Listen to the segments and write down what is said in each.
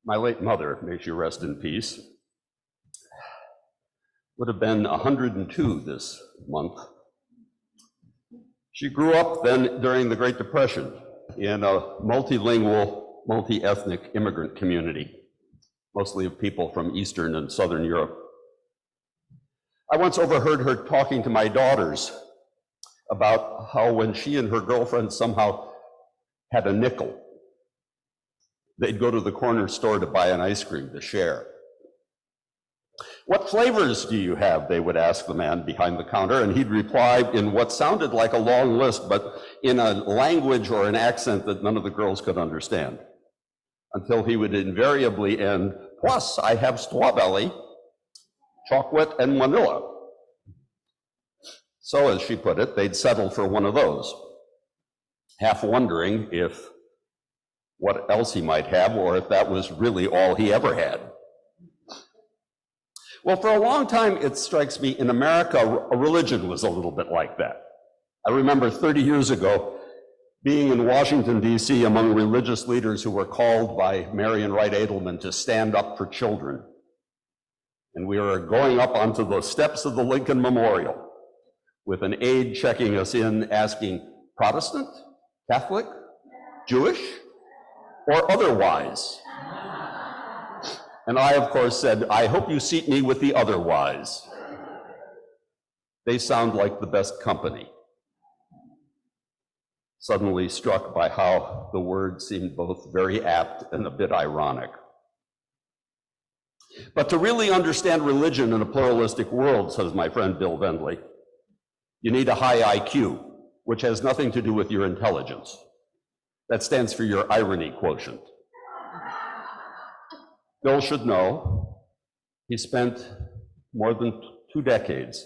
my late mother, may she rest in peace, would have been 102 this month. She grew up then during the Great Depression in a multilingual, multi-ethnic immigrant community, mostly of people from Eastern and Southern Europe. I once overheard her talking to my daughters about how when she and her girlfriend somehow had a nickel, they'd go to the corner store to buy an ice cream to share. "What flavors do you have?" they would ask the man behind the counter, and he'd reply in what sounded like a long list, but in a language or an accent that none of the girls could understand, until he would invariably end, "Plus, I have strawberry, chocolate, and vanilla." So, as she put it, they'd settle for one of those, half wondering if what else he might have, or if that was really all he ever had. Well, for a long time, it strikes me, in America, a religion was a little bit like that. I remember 30 years ago being in Washington, D.C. among religious leaders who were called by Marian Wright Edelman to stand up for children. And we were going up onto the steps of the Lincoln Memorial with an aide checking us in, asking, "Protestant, Catholic, Jewish, or otherwise?" And I, of course, said, "I hope you seat me with the otherwise. They sound like the best company." Suddenly struck by how the word seemed both very apt and a bit ironic. But to really understand religion in a pluralistic world, says my friend Bill Vendley, you need a high IQ, which has nothing to do with your intelligence. That stands for your irony quotient. Bill should know he spent more than 2 decades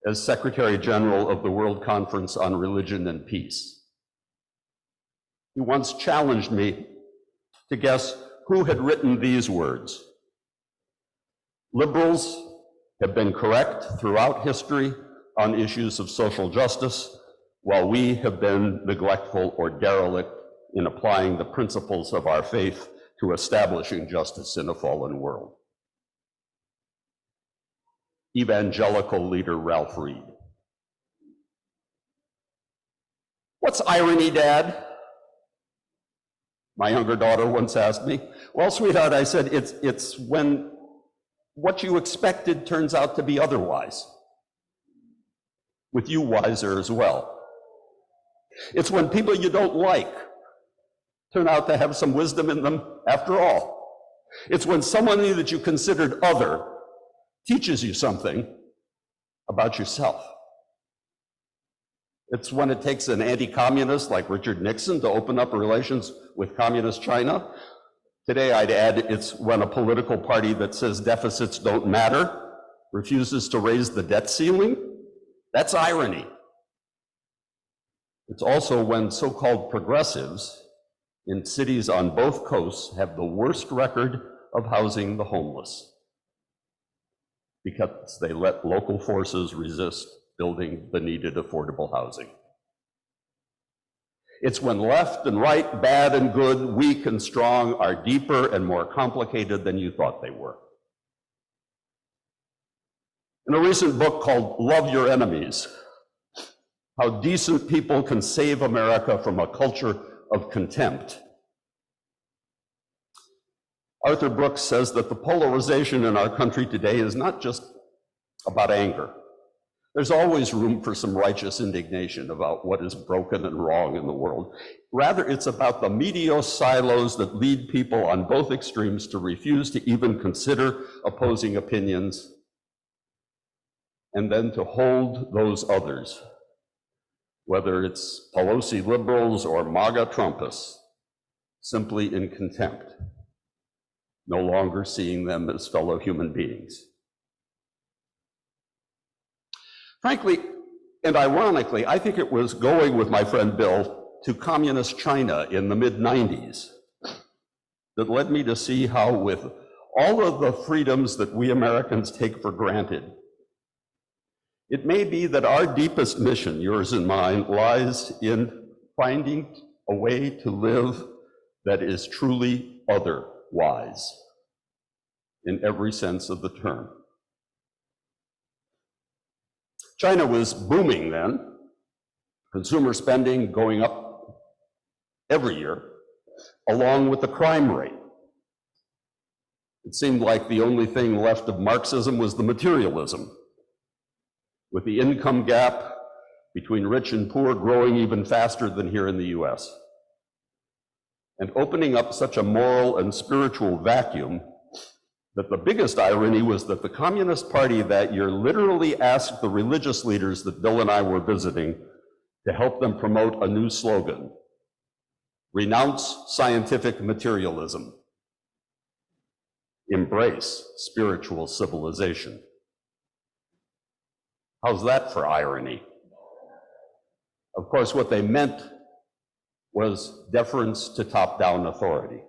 as Secretary General of the World Conference on Religion and Peace. He once challenged me to guess who had written these words: "Liberals have been correct throughout history on issues of social justice, while we have been neglectful or derelict in applying the principles of our faith to establishing justice in a fallen world." Evangelical leader Ralph Reed. "What's irony, Dad?" my younger daughter once asked me. "Well, sweetheart," I said, it's when what you expected turns out to be otherwise, with you wiser as well. It's when people you don't like turn out to have some wisdom in them after all. It's when somebody that you considered other teaches you something about yourself. It's when it takes an anti-communist like Richard Nixon to open up relations with communist China. Today, I'd add, it's when a political party that says deficits don't matter refuses to raise the debt ceiling. That's irony. It's also when so-called progressives in cities on both coasts have the worst record of housing the homeless, because they let local forces resist building the needed affordable housing. It's when left and right, bad and good, weak and strong are deeper and more complicated than you thought they were. In a recent book called Love Your Enemies, How Decent People Can Save America from a Culture of Contempt, Arthur Brooks says that the polarization in our country today is not just about anger. There's always room for some righteous indignation about what is broken and wrong in the world. Rather, it's about the medios silos that lead people on both extremes to refuse to even consider opposing opinions, and then to hold those others, whether it's Pelosi liberals or MAGA Trumpists, simply in contempt, no longer seeing them as fellow human beings. Frankly, and ironically, I think it was going with my friend Bill to communist China in the mid-90s that led me to see how, with all of the freedoms that we Americans take for granted, it may be that our deepest mission, yours and mine, lies in finding a way to live that is truly other wise in every sense of the term. China was booming then, consumer spending going up every year, along with the crime rate. It seemed like the only thing left of Marxism was the materialism, with the income gap between rich and poor growing even faster than here in the US, and opening up such a moral and spiritual vacuum that the biggest irony was that the Communist Party that year literally asked the religious leaders that Bill and I were visiting to help them promote a new slogan: renounce scientific materialism, embrace spiritual civilization. How's that for irony? Of course, what they meant was deference to top-down authority.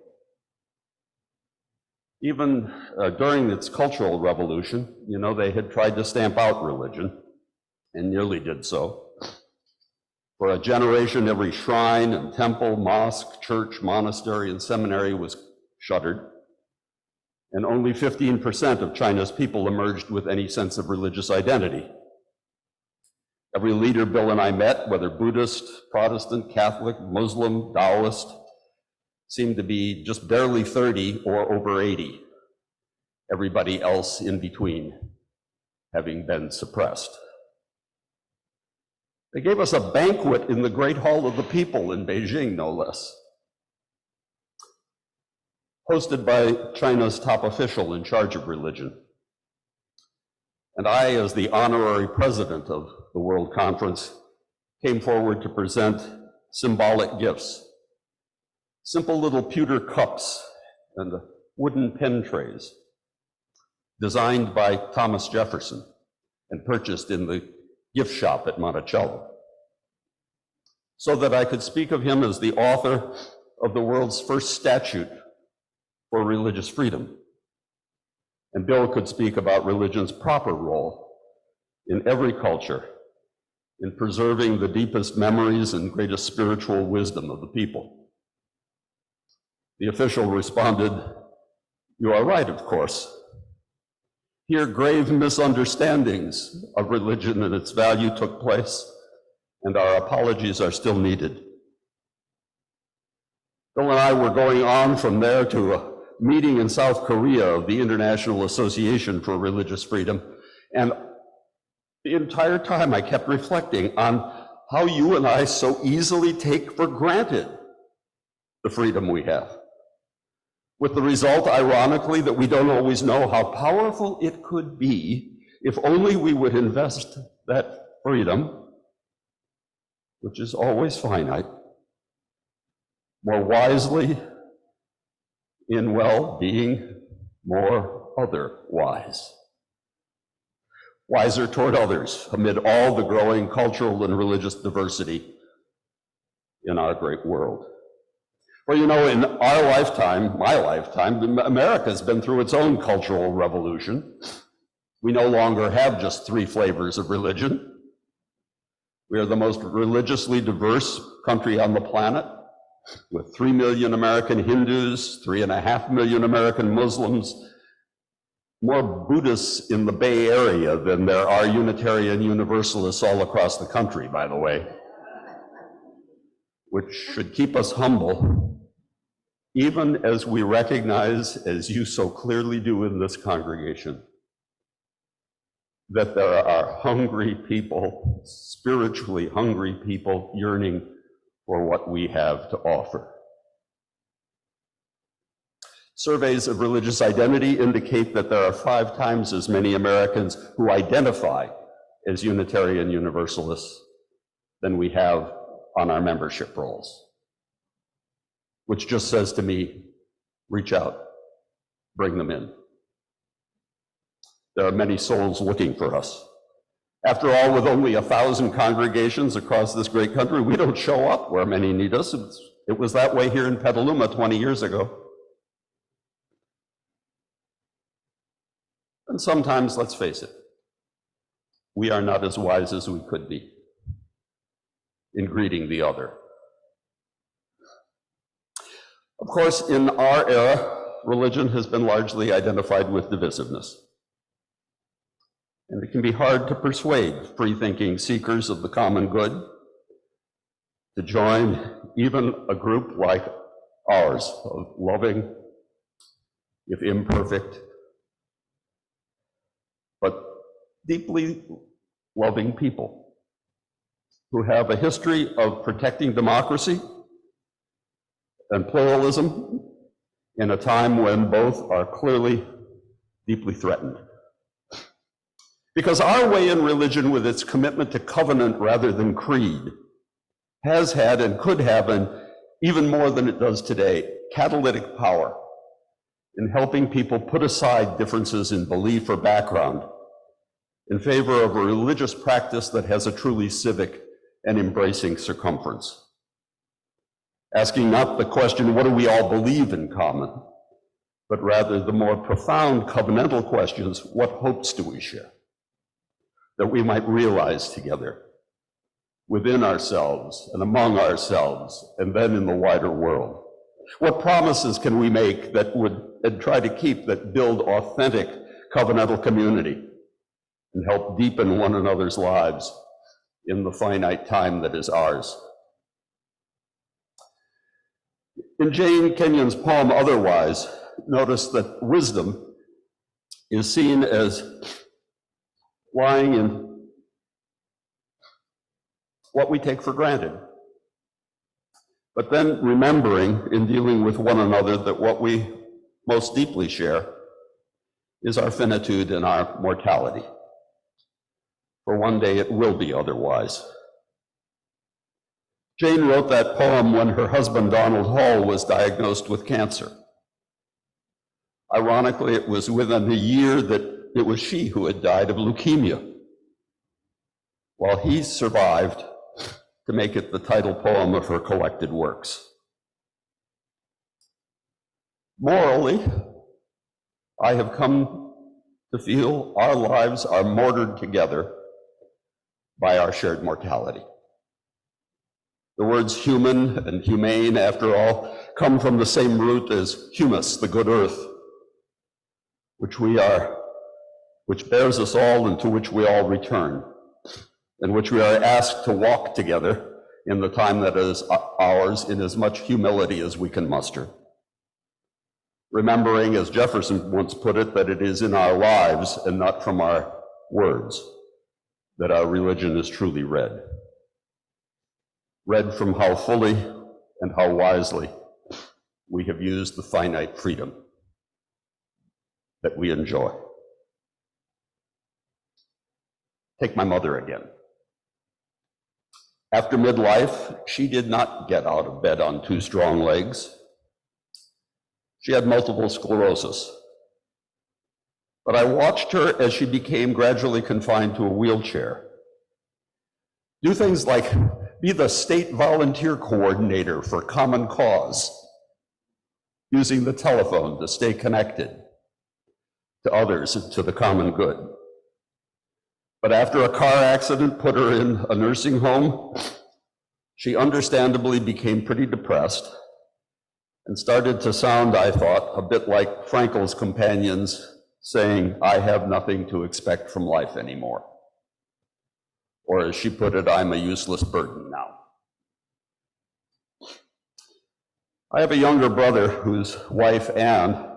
Even during its Cultural Revolution, you know, they had tried to stamp out religion, and nearly did so. For a generation, every shrine and temple, mosque, church, monastery, and seminary was shuttered, and only 15% of China's people emerged with any sense of religious identity. Every leader Bill and I met, whether Buddhist, Protestant, Catholic, Muslim, Taoist, seemed to be just barely 30 or over 80. Everybody else in between having been suppressed. They gave us a banquet in the Great Hall of the People in Beijing, no less, hosted by China's top official in charge of religion. And I, as the honorary president of the World Conference, came forward to present symbolic gifts. Simple little pewter cups and wooden pen trays, designed by Thomas Jefferson and purchased in the gift shop at Monticello, so that I could speak of him as the author of the world's first statute for religious freedom. And Bill could speak about religion's proper role in every culture in preserving the deepest memories and greatest spiritual wisdom of the people. The official responded, "You are right, of course. Here, grave misunderstandings of religion and its value took place, and our apologies are still needed." Bill and I were going on from there to a meeting in South Korea of the International Association for Religious Freedom, and the entire time I kept reflecting on how you and I so easily take for granted the freedom we have, with the result, ironically, that we don't always know how powerful it could be if only we would invest that freedom, which is always finite, more wisely in, well, being more otherwise. Wiser toward others amid all the growing cultural and religious diversity in our great world. Well, you know, in our lifetime, my lifetime, America's been through its own cultural revolution. We no longer have just 3 flavors of religion. We are the most religiously diverse country on the planet, with 3 million American Hindus, 3.5 million American Muslims, more Buddhists in the Bay Area than there are Unitarian Universalists all across the country, by the way, which should keep us humble, even as we recognize, as you so clearly do in this congregation, that there are hungry people, spiritually hungry people, yearning for what we have to offer. Surveys of religious identity indicate that there are 5 times as many Americans who identify as Unitarian Universalists than we have on our membership rolls, which just says to me, reach out, bring them in. There are many souls looking for us. After all, with only 1,000 congregations across this great country, we don't show up where many need us. It was that way here in Petaluma 20 years ago. And sometimes, let's face it, we are not as wise as we could be in greeting the other. Of course, in our era, religion has been largely identified with divisiveness. And it can be hard to persuade free-thinking seekers of the common good to join even a group like ours of loving, if imperfect, but deeply loving people who have a history of protecting democracy and pluralism in a time when both are clearly deeply threatened. Because our way in religion, with its commitment to covenant rather than creed, has had and could have, and even more than it does today, catalytic power in helping people put aside differences in belief or background in favor of a religious practice that has a truly civic and embracing circumference. Asking not the question, what do we all believe in common, but rather the more profound covenantal questions, what hopes do we share that we might realize together within ourselves and among ourselves and then in the wider world? What promises can we make that would, and try to keep, that build authentic covenantal community and help deepen one another's lives in the finite time that is ours? In Jane Kenyon's poem, Otherwise, notice that wisdom is seen as lying in what we take for granted, but then remembering in dealing with one another that what we most deeply share is our finitude and our mortality. For one day it will be otherwise. Jane wrote that poem when her husband, Donald Hall, was diagnosed with cancer. Ironically, it was within a year that it was she who had died of leukemia, while he survived to make it the title poem of her collected works. Morally, I have come to feel our lives are mortared together by our shared mortality. The words human and humane, after all, come from the same root as humus, the good earth, which bears us all and to which we all return, and which we are asked to walk together in the time that is ours in as much humility as we can muster. Remembering, as Jefferson once put it, that it is in our lives and not from our words that our religion is truly read. Read from how fully and how wisely we have used the finite freedom that we enjoy. Take my mother again. After midlife, she did not get out of bed on two strong legs. She had multiple sclerosis. But I watched her as she became gradually confined to a wheelchair. Do things like be the state volunteer coordinator for Common Cause, using the telephone to stay connected to others and to the common good. But after a car accident put her in a nursing home, she understandably became pretty depressed and started to sound, I thought, a bit like Frankel's companions saying, I have nothing to expect from life anymore. Or as she put it, I'm a useless burden now. I have a younger brother whose wife, Anne,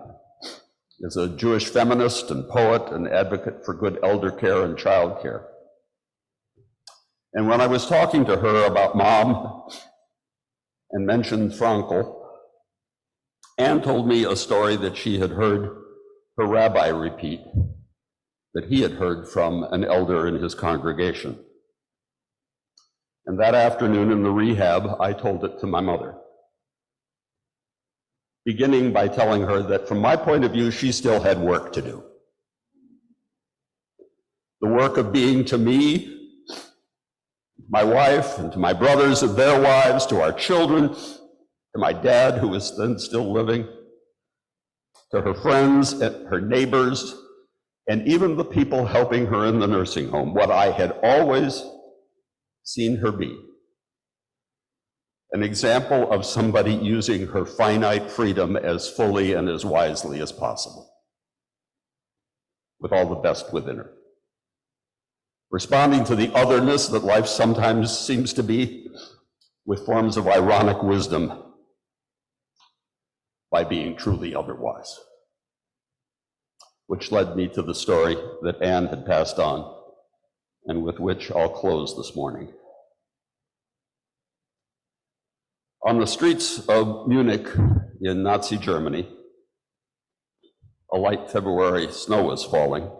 is a Jewish feminist and poet and advocate for good elder care and child care. And when I was talking to her about Mom and mentioned Frankel, Anne told me a story that she had heard her rabbi repeat, that he had heard from an elder in his congregation. And that afternoon in the rehab, I told it to my mother, beginning by telling her that from my point of view, she still had work to do. The work of being to me, my wife, and to my brothers and their wives, to our children, to my dad, who was then still living, to her friends and her neighbors, and even the people helping her in the nursing home, what I had always seen her be, an example of somebody using her finite freedom as fully and as wisely as possible, with all the best within her. Responding to the otherness that life sometimes seems to be with forms of ironic wisdom by being truly otherwise. Which led me to the story that Anne had passed on and with which I'll close this morning. On the streets of Munich in Nazi Germany, a light February snow was falling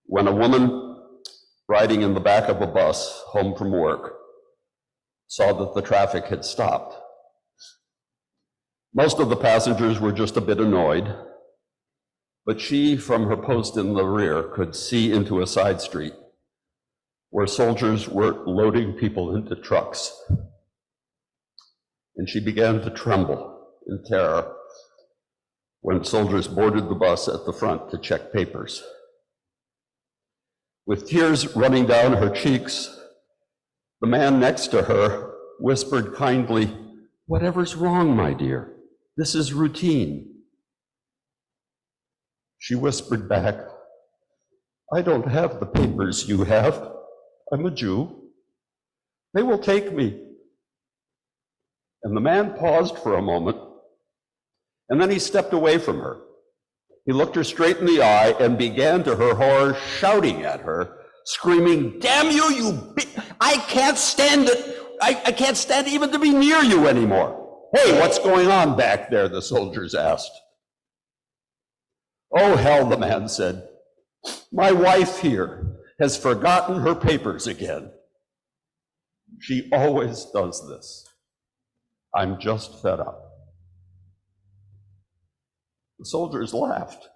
when a woman riding in the back of a bus home from work saw that the traffic had stopped. Most of the passengers were just a bit annoyed, but she, from her post in the rear, could see into a side street where soldiers were loading people into trucks. And she began to tremble in terror when soldiers boarded the bus at the front to check papers. With tears running down her cheeks, the man next to her whispered kindly, "Whatever's wrong, my dear? This is routine." She whispered back, "I don't have the papers you have. I'm a Jew. They will take me." And the man paused for a moment, and then he stepped away from her. He looked her straight in the eye and began, to her horror, shouting at her, screaming, "Damn you, I can't stand it. I can't stand even to be near you anymore." "Hey, what's going on back there?" the soldiers asked. "Oh, hell," the man said. "My wife here has forgotten her papers again. She always does this. I'm just fed up." The soldiers laughed,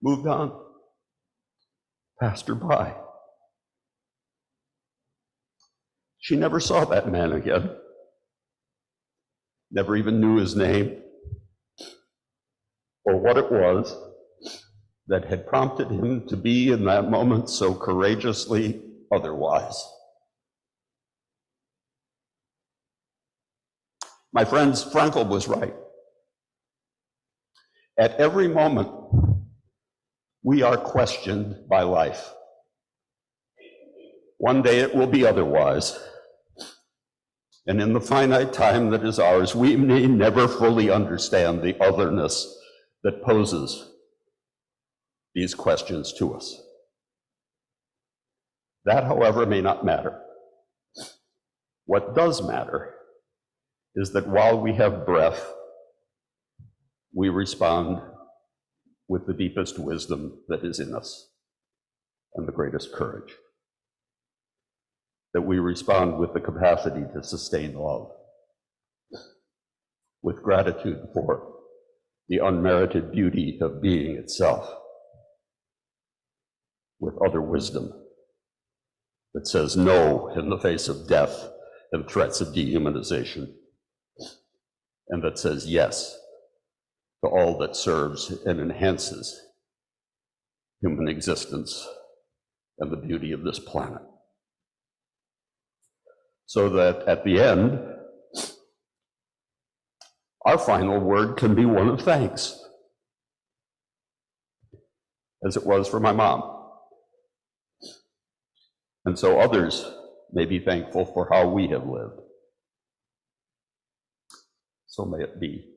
moved on, passed her by. She never saw that man again, never even knew his name or what it was that had prompted him to be in that moment so courageously otherwise. My friends, Frankl was right. At every moment, we are questioned by life. One day it will be otherwise. And in the finite time that is ours, we may never fully understand the otherness that poses these questions to us. That, however, may not matter. What does matter is that while we have breath, we respond with the deepest wisdom that is in us and the greatest courage. That we respond with the capacity to sustain love, with gratitude for the unmerited beauty of being itself, with other wisdom that says no in the face of death and threats of dehumanization, and that says yes to all that serves and enhances human existence and the beauty of this planet. So that at the end, our final word can be one of thanks, as it was for my mom. And so others may be thankful for how we have lived. So may it be.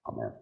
Amen.